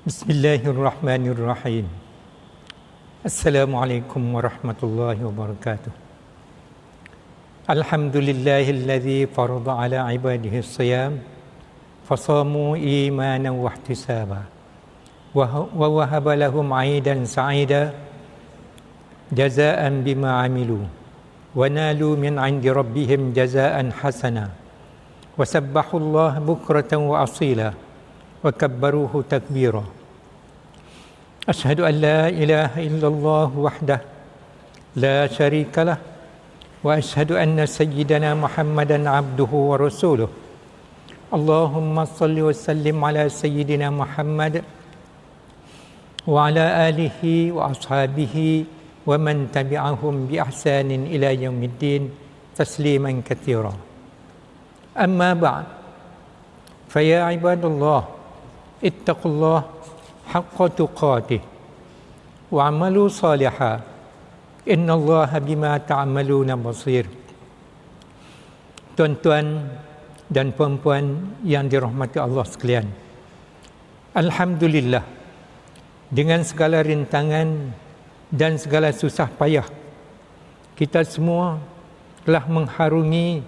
Bismillahirrahmanirrahim. Assalamualaikum warahmatullahi wabarakatuh. Alhamdulillahilladzi farada ala ibadihi as-siyam fasamu imanan wa ihtisaba wa wahaba lahum 'aidan sa'ida jazaa'an bima 'amilu wa nalu min 'indi rabbihim jazaa'an hasana wa sabbahu Allah bukratan wa asila wa kabbaruhu takbira. Asyhadu an la ilaha illallah wahdah la syarika lah wa asyhadu anna sayyidana Muhammadan abduhu wa rasuluh. Allahumma salli wa sallim ala sayyidina Muhammad wa ala alihi wa ashabihi wa man tabi'ahum bi ihsanin ila yaumiddin tasliman katsira. Amma ba'd. Fa ya ibadallah ittaqullah haqqa tuqatih wa amalu salihah innallaha bima ta'maluna basir. Tuan-tuan dan puan-puan yang dirahmati Allah sekalian, alhamdulillah, dengan segala rintangan dan segala susah payah, kita semua telah mengharungi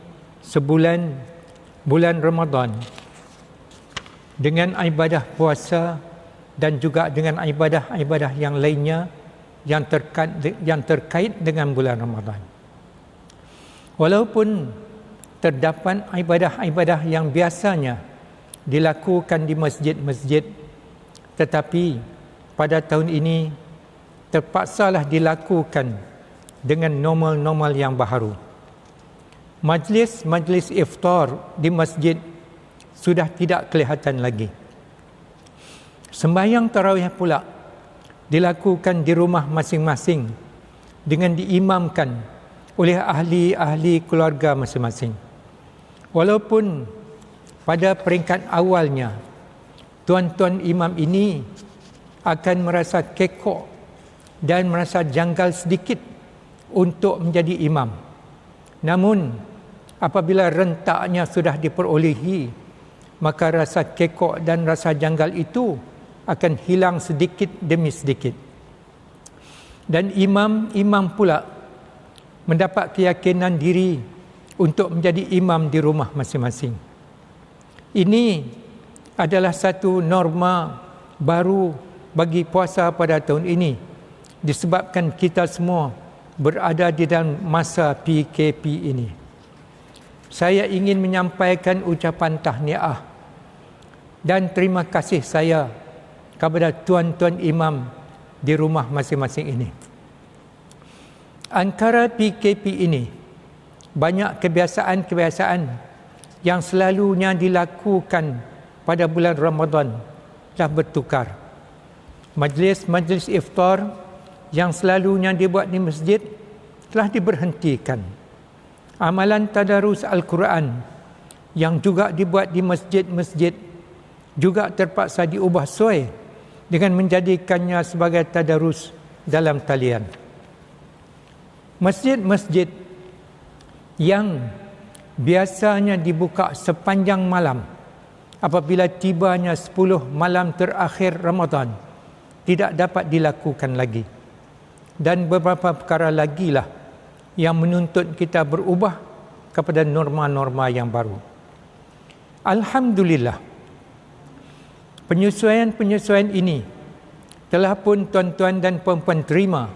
bulan Ramadan dengan ibadah puasa dan juga dengan ibadah-ibadah yang lainnya yang terkait dengan bulan Ramadan. Walaupun terdapat ibadah-ibadah yang biasanya dilakukan di masjid-masjid, tetapi pada tahun ini terpaksalah dilakukan dengan normal-normal yang baharu. Majlis iftar di masjid sudah tidak kelihatan lagi. Sembahyang tarawih pula dilakukan di rumah masing-masing dengan diimamkan oleh ahli-ahli keluarga masing-masing. Walaupun pada peringkat awalnya tuan-tuan imam ini akan merasa kekok dan merasa janggal sedikit untuk menjadi imam. Namun apabila rentaknya sudah diperolehi, maka rasa kekok dan rasa janggal itu akan hilang sedikit demi sedikit. Dan imam pula mendapat keyakinan diri untuk menjadi imam di rumah masing-masing. Ini adalah satu norma baru bagi puasa pada tahun ini, disebabkan kita semua berada di dalam masa PKP ini. Saya ingin menyampaikan ucapan tahniah dan terima kasih saya kepada tuan-tuan imam di rumah masing-masing ini. Angkara PKP ini, banyak kebiasaan-kebiasaan yang selalunya dilakukan pada bulan Ramadan telah bertukar. Majlis-majlis iftar yang selalunya dibuat di masjid telah diberhentikan. Amalan tadarus Al-Quran yang juga dibuat di masjid-masjid juga terpaksa diubah suai dengan menjadikannya sebagai tadarus dalam talian. Masjid-masjid yang biasanya dibuka sepanjang malam apabila tibanya 10 malam terakhir Ramadan tidak dapat dilakukan lagi. Dan beberapa perkara lagi lah yang menuntut kita berubah kepada norma-norma yang baru. Alhamdulillah, penyesuaian-penyesuaian ini telah pun tuan-tuan dan puan-puan terima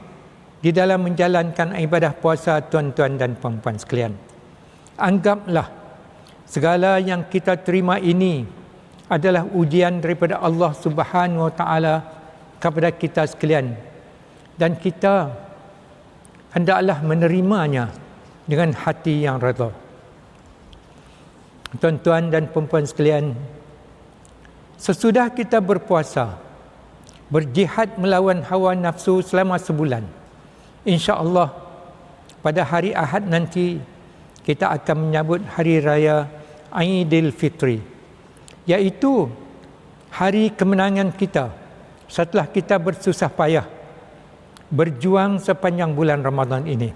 di dalam menjalankan ibadah puasa tuan-tuan dan puan-puan sekalian. Anggaplah segala yang kita terima ini adalah ujian daripada Allah Subhanahu Wa Taala kepada kita sekalian, dan kita hendaklah menerimanya dengan hati yang redha. Tuan-tuan dan puan-puan sekalian, sesudah kita berpuasa, berjihad melawan hawa nafsu selama sebulan, insya-Allah pada hari Ahad nanti kita akan menyambut hari raya Aidilfitri, iaitu hari kemenangan kita setelah kita bersusah payah berjuang sepanjang bulan Ramadan ini.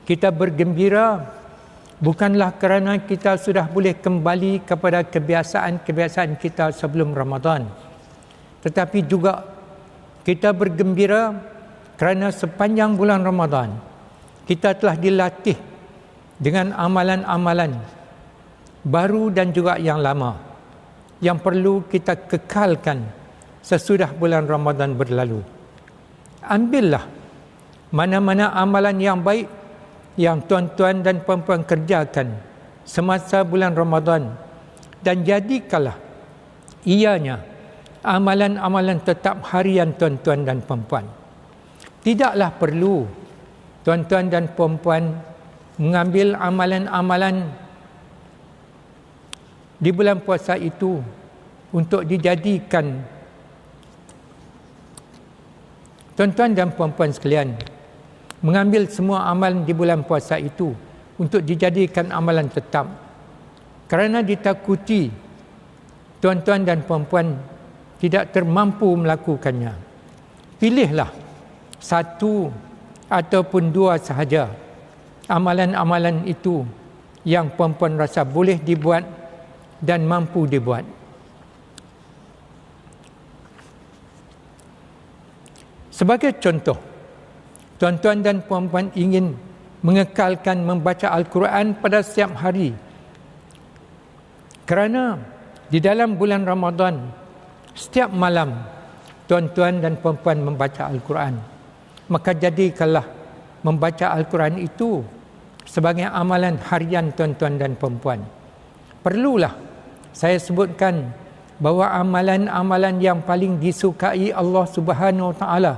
Kita bergembira bukanlah kerana kita sudah boleh kembali kepada kebiasaan-kebiasaan kita sebelum Ramadan, tetapi juga kita bergembira kerana sepanjang bulan Ramadan kita telah dilatih dengan amalan-amalan baru dan juga yang lama yang perlu kita kekalkan sesudah bulan Ramadan berlalu. Ambillah mana-mana amalan yang baik yang tuan-tuan dan puan-puan kerjakan semasa bulan Ramadan dan jadikanlah ianya amalan-amalan tetap harian tuan-tuan dan puan-puan. Tidaklah perlu tuan-tuan dan puan-puan mengambil amalan-amalan di bulan puasa itu untuk dijadikan, tuan-tuan dan puan-puan sekalian, mengambil semua amalan di bulan puasa itu untuk dijadikan amalan tetap, kerana ditakuti tuan-tuan dan puan-puan tidak termampu melakukannya. Pilihlah satu ataupun dua sahaja amalan-amalan itu yang puan-puan rasa boleh dibuat dan mampu dibuat. Sebagai contoh, tuan-tuan dan puan-puan ingin mengekalkan membaca Al-Quran pada setiap hari, kerana di dalam bulan Ramadan setiap malam tuan-tuan dan puan-puan membaca Al-Quran. Maka jadikanlah membaca Al-Quran itu sebagai amalan harian tuan-tuan dan puan-puan. Perlulah saya sebutkan bahawa amalan-amalan yang paling disukai Allah Subhanahu Wa Taala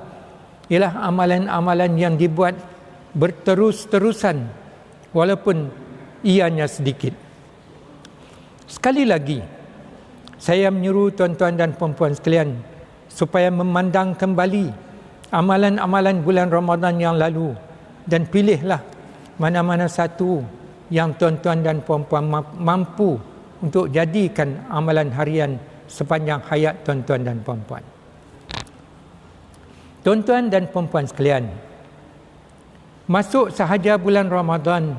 ialah amalan-amalan yang dibuat berterus-terusan walaupun ianya sedikit. Sekali lagi, saya menyuruh tuan-tuan dan puan-puan sekalian supaya memandang kembali amalan-amalan bulan Ramadan yang lalu dan pilihlah mana-mana satu yang tuan-tuan dan puan-puan mampu untuk jadikan amalan harian sepanjang hayat tuan-tuan dan puan-puan. Tuan-tuan dan puan-puan sekalian, masuk sahaja bulan Ramadan,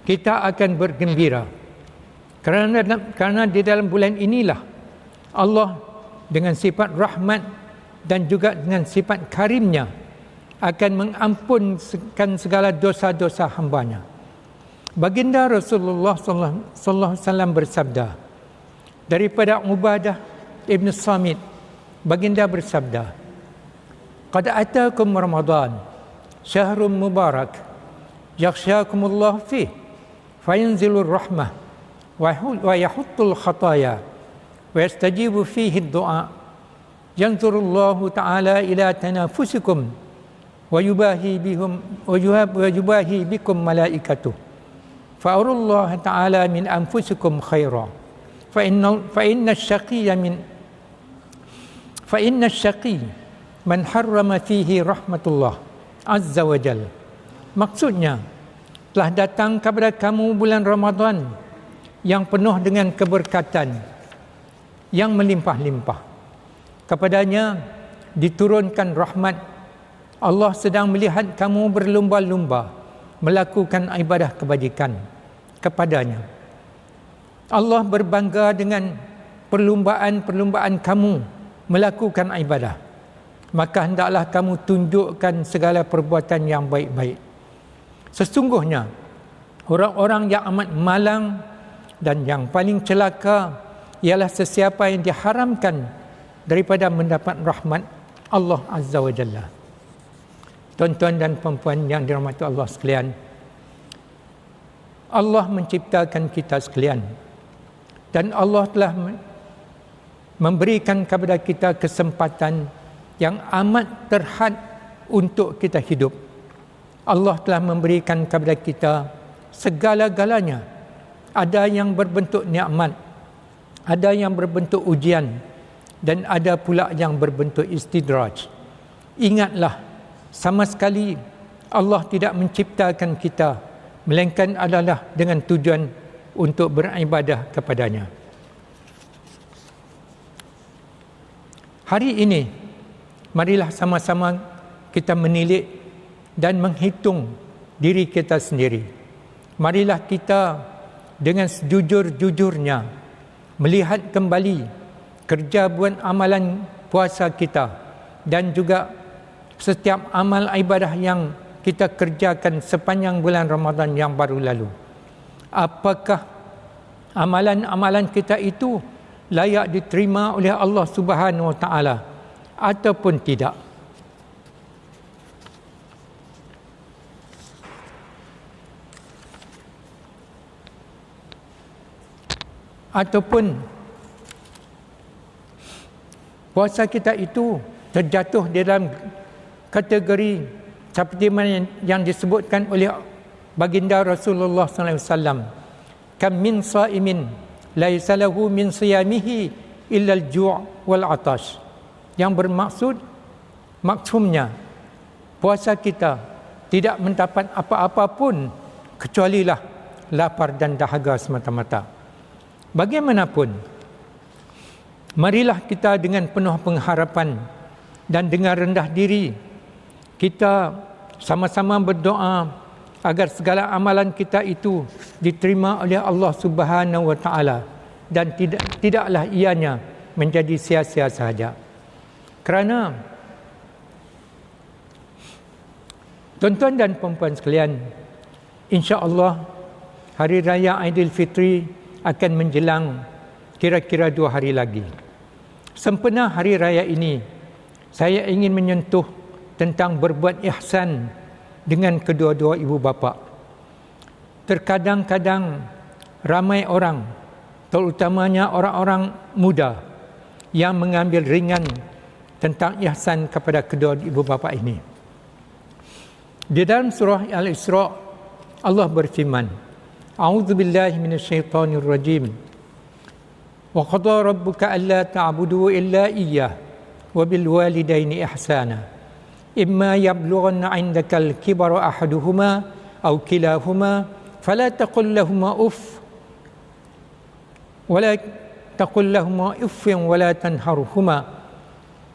kita akan bergembira kerana di dalam bulan inilah Allah dengan sifat rahmat dan juga dengan sifat karimnya akan mengampunkan segala dosa-dosa hambanya. Baginda Rasulullah sallallahu alaihi wasallam bersabda, daripada Ubadah ibn Samit, baginda bersabda, "Qad atakum Ramadan, syahrun mubarak, yakhshakumullah fih, fayanzilur rahmah, wa yahuttul khataya, wa yastajibu fihi ad-du'a, yanzurullahu ta'ala ila tanafusikum, wa yubahi bikum malaikatuh. Fa'urullah ta'ala min anfusikum khaira, fa inna syaqi man harrama fihi rahmatullah azza wa jal." Maksudnya, telah datang kepada kamu bulan Ramadan yang penuh dengan keberkatan yang melimpah-limpah. Kepadanya diturunkan rahmat. Allah sedang melihat kamu berlumba-lumba melakukan ibadah kebajikan kepadanya. Allah berbangga dengan perlumbaan-perlumbaan kamu melakukan ibadah. Maka hendaklah kamu tunjukkan segala perbuatan yang baik-baik. Sesungguhnya orang-orang yang amat malang dan yang paling celaka ialah sesiapa yang diharamkan daripada mendapat rahmat Allah Azza wa Jalla. Tuan-tuan dan puan-puan yang dirahmati Allah sekalian, Allah menciptakan kita sekalian dan Allah telah memberikan kepada kita kesempatan yang amat terhad untuk kita hidup. Allah telah memberikan kepada kita segala-galanya. Ada yang berbentuk nikmat, ada yang berbentuk ujian, dan ada pula yang berbentuk istidraj. Ingatlah, sama sekali Allah tidak menciptakan kita melainkan adalah dengan tujuan untuk beribadah kepadanya. Hari ini, marilah sama-sama kita menilik dan menghitung diri kita sendiri. Marilah kita dengan sejujur-jujurnya melihat kembali kerja buat amalan puasa kita dan juga setiap amal ibadah yang kita kerjakan sepanjang bulan Ramadan yang baru lalu. Apakah amalan-amalan kita itu layak diterima oleh Allah Subhanahu Wa Taala ataupun tidak? Ataupun puasa kita itu terjatuh dalam kategori seperti mana yang disebutkan oleh baginda Rasulullah sallallahu alaihi wasallam, kam min saimin laisa lahu min siyamihi illa al-ju' wal 'atash, yang bermaksud maksudnya puasa kita tidak mendapat apa-apa pun kecualilah lapar dan dahaga semata-mata. Bagaimanapun, marilah kita dengan penuh pengharapan dan dengan rendah diri kita sama-sama berdoa agar segala amalan kita itu diterima oleh Allah Subhanahu Wa Taala dan tidaklah ianya menjadi sia-sia sahaja. Kerana tuan-tuan dan puan-puan sekalian, insya-Allah hari raya Aidilfitri akan menjelang kira-kira 2 hari lagi. Sempena hari raya ini, saya ingin menyentuh tentang berbuat ihsan dengan kedua-dua ibu bapa. Terkadang-kadang ramai orang, terutamanya orang-orang muda, yang mengambil ringan tentang ihsan kepada kedua ibu bapa ini. Di dalam surah Al-Isra, Allah berfirman, A'udzubillahi minasyaitonirrajim. Wa qada rabbuka alla ta'budu illa iyyah wa bil walidaini ihsana. Imma yablughanna 'indaka al-kibara ahaduhuma aw kilahuma fala taqul lahumā uff wa la taqul lahumā uffin wa la tanharhumā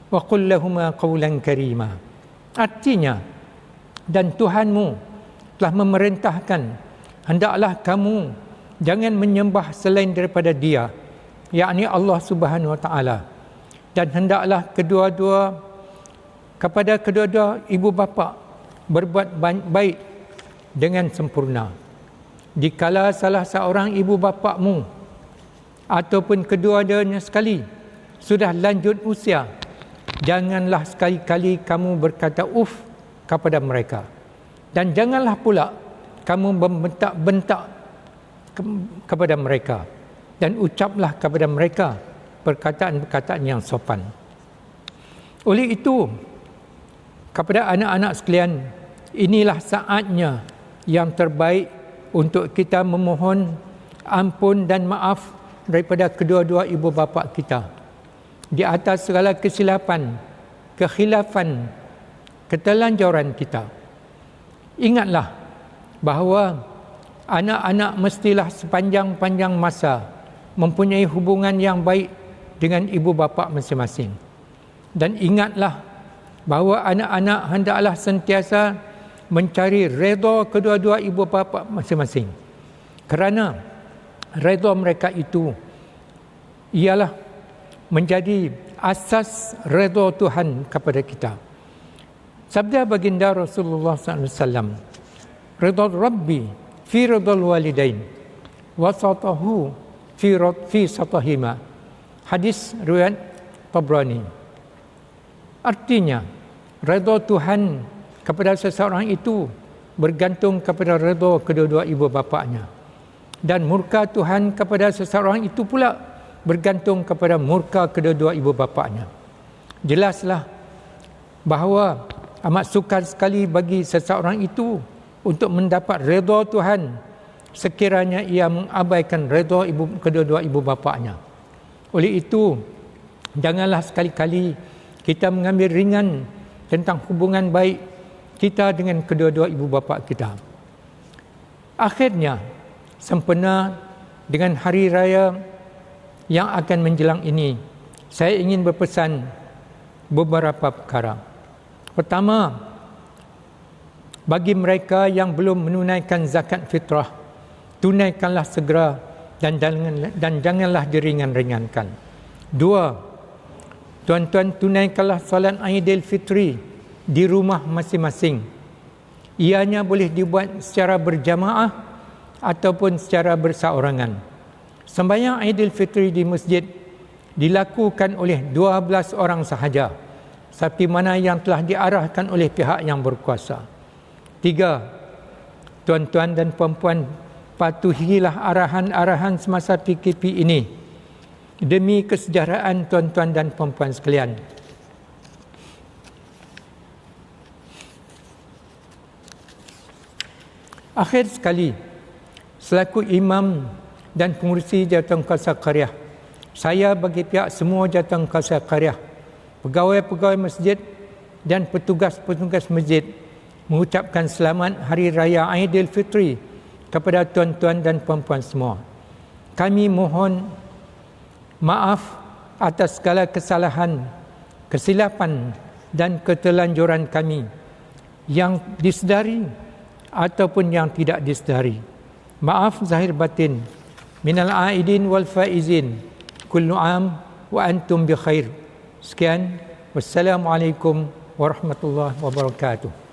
wa qul lahumā qawlan karīmā. Artinya, dan Tuhanmu telah memerintahkan hendaklah kamu jangan menyembah selain daripada Dia, yakni Allah Subhanahu Wa Taala, dan hendaklah kepada kedua-dua ibu bapa berbuat baik dengan sempurna. Dikala salah seorang ibu bapamu ataupun kedua-duanya sekali sudah lanjut usia, janganlah sekali-kali kamu berkata uf kepada mereka, dan janganlah pula kamu membentak-bentak kepada mereka, dan ucaplah kepada mereka perkataan-perkataan yang sopan. Oleh itu, kepada anak-anak sekalian, inilah saatnya yang terbaik untuk kita memohon ampun dan maaf daripada kedua-dua ibu bapa kita di atas segala kesilapan, kekhilafan, ketelanjuran kita. Ingatlah bahawa anak-anak mestilah sepanjang-panjang masa mempunyai hubungan yang baik dengan ibu bapa masing-masing. Dan ingatlah bahawa anak-anak hendaklah sentiasa mencari redha kedua-dua ibu bapa masing-masing. Kerana redha mereka itu ialah menjadi asas redha Tuhan kepada kita. Sabda baginda Rasulullah SAW, ridha Rabbi fi ridhal walidain wasatahu fi satahima. Hadis riwayat Tabrani. Artinya, redha Tuhan kepada seseorang itu bergantung kepada redha kedua-dua ibu bapanya, dan murka Tuhan kepada seseorang itu pula bergantung kepada murka kedua-dua ibu bapanya. Jelaslah bahawa amat sukar sekali bagi seseorang itu untuk mendapat redha Tuhan sekiranya ia mengabaikan redha kedua-dua ibu bapanya. Oleh itu, janganlah sekali-kali kita mengambil ringan tentang hubungan baik kita dengan kedua-dua ibu bapa kita. Akhirnya, sempena dengan hari raya yang akan menjelang ini, saya ingin berpesan beberapa perkara. Pertama, bagi mereka yang belum menunaikan zakat fitrah, tunaikanlah segera dan janganlah diringan-ringankan. 2, tuan-tuan tunaikanlah solat Aidilfitri di rumah masing-masing. Ianya boleh dibuat secara berjamaah ataupun secara berseorangan. Sembahyang Aidilfitri di masjid dilakukan oleh 12 orang sahaja, seperti mana yang telah diarahkan oleh pihak yang berkuasa. 3, tuan-tuan dan puan-puan, patuhilah arahan-arahan semasa PKP ini demi kesejahteraan tuan-tuan dan puan-puan sekalian. Akhir sekali, selaku imam dan pengurusi Jawatankuasa Qaryah, saya bagi pihak semua Jawatankuasa Qaryah, pegawai-pegawai masjid dan petugas-petugas masjid mengucapkan selamat Hari Raya Aidilfitri kepada tuan-tuan dan puan-puan semua. Kami mohon maaf atas segala kesalahan, kesilapan dan ketelanjuran kami yang disedari ataupun yang tidak disedari. Maaf zahir batin. Minal aidin wal faizin. Kullu am wa antum bi khair. Sekian. Wassalamualaikum warahmatullahi wabarakatuh.